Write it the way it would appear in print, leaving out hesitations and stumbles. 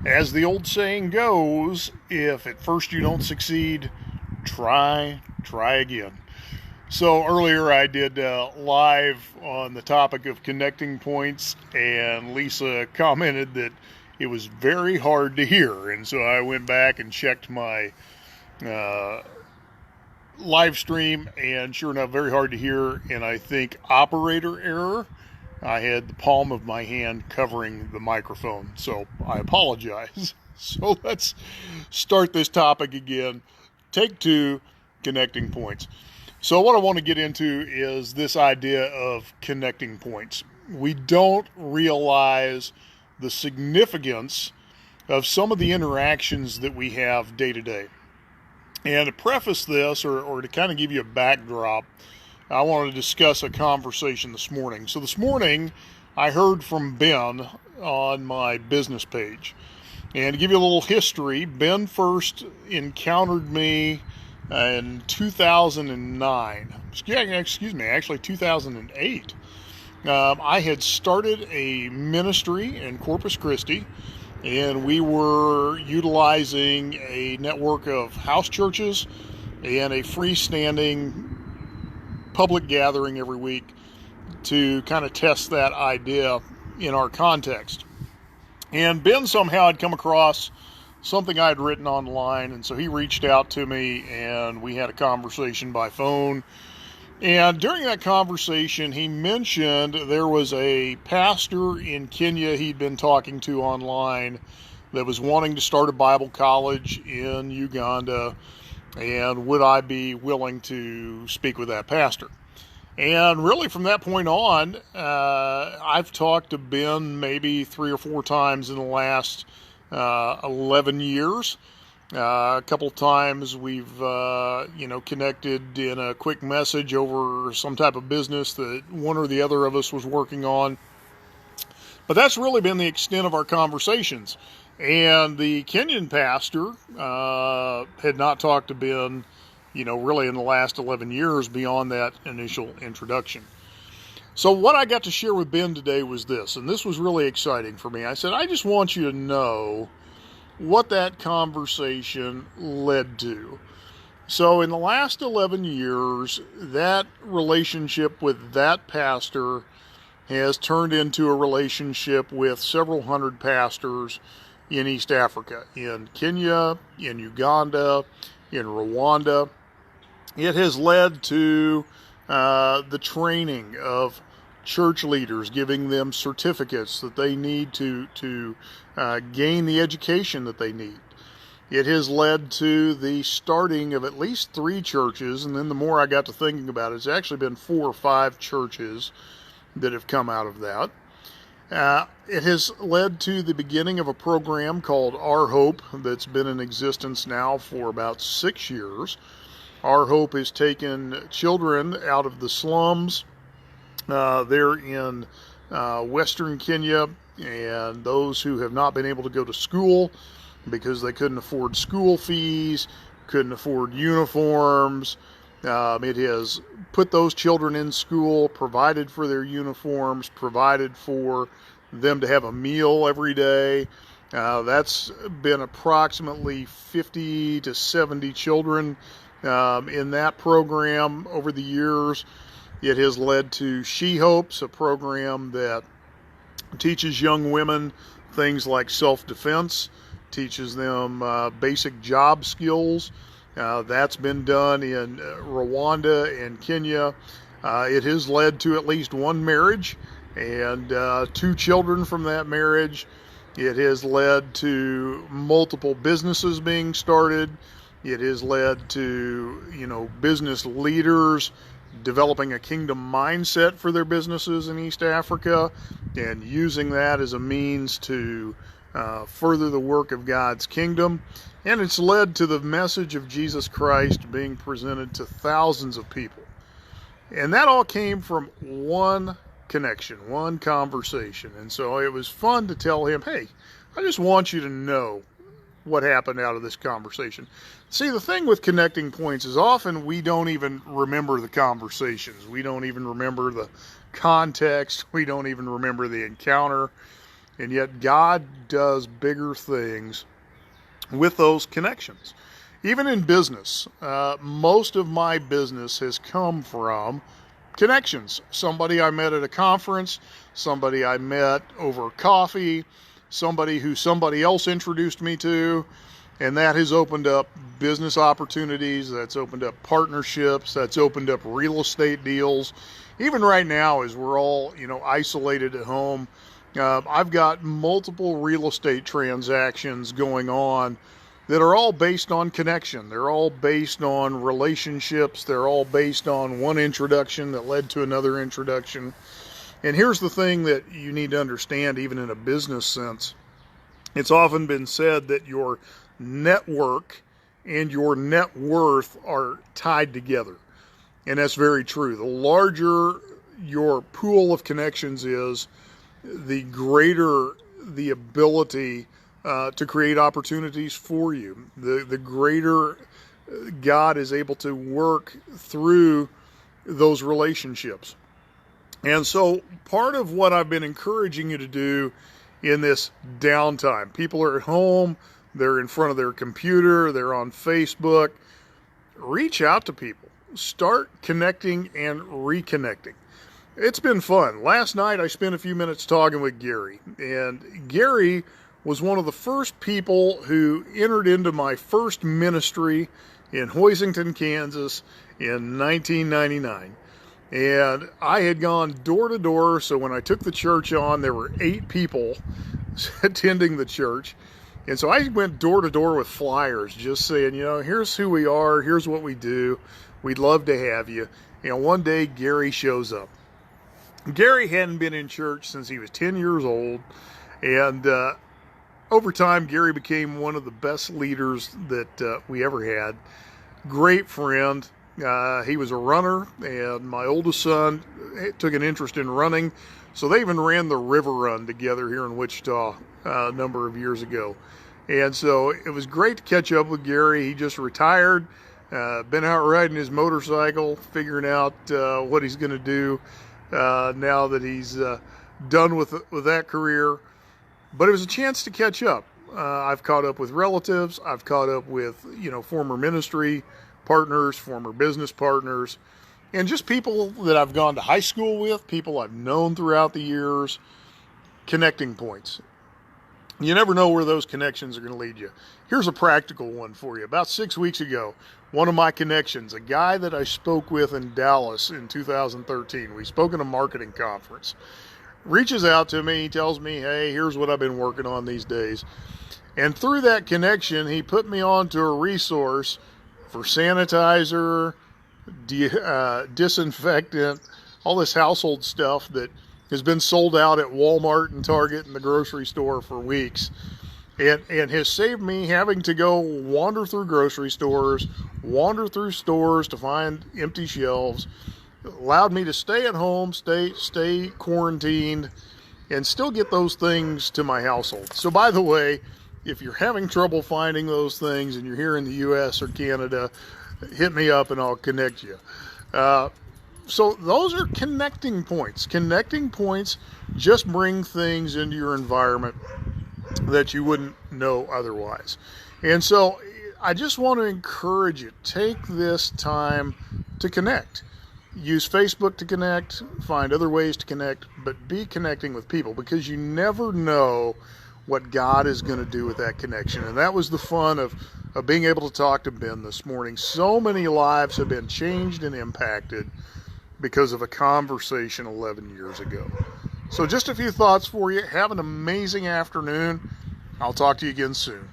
As the old saying goes, if at first you don't succeed, try again. So earlier I did live on the topic of connecting points, and Lisa commented that it was very hard to hear. And so I went back and checked my uh, live stream, and sure enough, very hard to hear. And I think operator error. I had the palm of my hand covering the microphone, so I apologize. So let's start this topic again. Take two, connecting points. So what I want to get into is this idea of connecting points. We don't realize the significance of some of the interactions that we have day to day. And to preface this, or to kind of give you a backdrop, I want to discuss a conversation this morning. So this morning, I heard from Ben on my business page. And to give you a little history, Ben first encountered me in 2009. Excuse me, actually 2008. I had started a ministry in Corpus Christi, and we were utilizing a network of house churches and a freestanding public gathering every week to kind of test that idea in our context. And Ben somehow had come across something I had written online, and so he reached out to me and we had a conversation by phone. And during that conversation, he mentioned there was a pastor in Kenya he'd been talking to online that was wanting to start a Bible college in Uganda, and would I be willing to speak with that pastor? And really from that point on, I've talked to Ben maybe 3 or 4 times in the last 11 years. A couple of times we've connected in a quick message over some type of business that one or the other of us was working on. But that's really been the extent of our conversations. And the Kenyan pastor had not talked to Ben, really in the last 11 years beyond that initial introduction. So what I got to share with Ben today was this, and this was really exciting for me. I said, I just want you to know what that conversation led to. So in the last 11 years, that relationship with that pastor has turned into a relationship with several hundred pastors in East Africa, in Kenya, in Uganda, in Rwanda. It has led to the training of church leaders, giving them certificates that they need to gain the education that they need. It has led to the starting of at least 3 churches, and then the more I got to thinking about it, it's actually been 4 or 5 churches that have come out of that. It has led to the beginning of a program called Our Hope that's been in existence now for about 6 years. Our Hope has taken children out of the slums. They're in western Kenya, and those who have not been able to go to school because they couldn't afford school fees, couldn't afford uniforms. It has put those children in school, provided for their uniforms, provided for them to have a meal every day. That's been approximately 50 to 70 children in that program over the years. It has led to She Hopes, a program that teaches young women things like self-defense, teaches them basic job skills. That's been done in Rwanda and Kenya. It has led to at least 1 marriage and 2 children from that marriage. It has led to multiple businesses being started. It has led to, business leaders developing a kingdom mindset for their businesses in East Africa and using that as a means to further the work of God's kingdom. And it's led to the message of Jesus Christ being presented to thousands of people. And that all came from one connection, one conversation. And so it was fun to tell him, hey, I just want you to know what happened out of this conversation. See, the thing with connecting points is often we don't even remember the conversations. We don't even remember the context. We don't even remember the encounter. And yet God does bigger things with those connections. Even in business, most of my business has come from connections. Somebody I met at a conference, somebody I met over coffee, somebody who somebody else introduced me to, and that has opened up business opportunities, that's opened up partnerships, that's opened up real estate deals. Even right now, as we're all, isolated at home, I've got multiple real estate transactions going on that are all based on connection. They're all based on relationships. They're all based on one introduction that led to another introduction. And here's the thing that you need to understand, even in a business sense. It's often been said that your network and your net worth are tied together. And that's very true. The larger your pool of connections is, the greater the ability to create opportunities for you. The greater God is able to work through those relationships. And so part of what I've been encouraging you to do in this downtime, people are at home, they're in front of their computer, they're on Facebook, reach out to people. Start connecting and reconnecting. It's been fun. Last night I spent a few minutes talking with Gary, and Gary was one of the first people who entered into my first ministry in Hoisington, Kansas in 1999. And I had gone door to door, so when I took the church on, there were 8 people attending the church. And so I went door to door with flyers just saying, here's who we are, here's what we do, we'd love to have you. And one day Gary shows up. Gary hadn't been in church since he was 10 years old, and over time Gary became one of the best leaders that we ever had. Great friend. He was a runner, and my oldest son took an interest in running, so they even ran the river run together here in Wichita a number of years ago. And so it was great to catch up with Gary. He just retired, been out riding his motorcycle, figuring out what he's going to do now that he's done with that career. But it was a chance to catch up. I've caught up with relatives. I've caught up with, former ministry partners, former business partners, and just people that I've gone to high school with, people I've known throughout the years, connecting points. You never know where those connections are going to lead you. Here's a practical one for you. About 6 weeks ago, one of my connections, a guy that I spoke with in Dallas in 2013, we spoke at a marketing conference, reaches out to me, he tells me, hey, here's what I've been working on these days. And through that connection, he put me on to a resource for sanitizer, disinfectant, all this household stuff that has been sold out at Walmart and Target and the grocery store for weeks, and has saved me having to go wander through grocery stores, wander through stores to find empty shelves, allowed me to stay at home, stay quarantined, and still get those things to my household. So by the way, if you're having trouble finding those things and you're here in the U.S. or Canada, hit me up and I'll connect you. So those are connecting points. Connecting points just bring things into your environment that you wouldn't know otherwise. And so I just want to encourage you, take this time to connect. Use Facebook to connect, find other ways to connect, but be connecting with people, because you never know what God is going to do with that connection. And that was the fun of being able to talk to Ben this morning. So many lives have been changed and impacted because of a conversation 11 years ago. So just a few thoughts for you. Have an amazing afternoon. I'll talk to you again soon.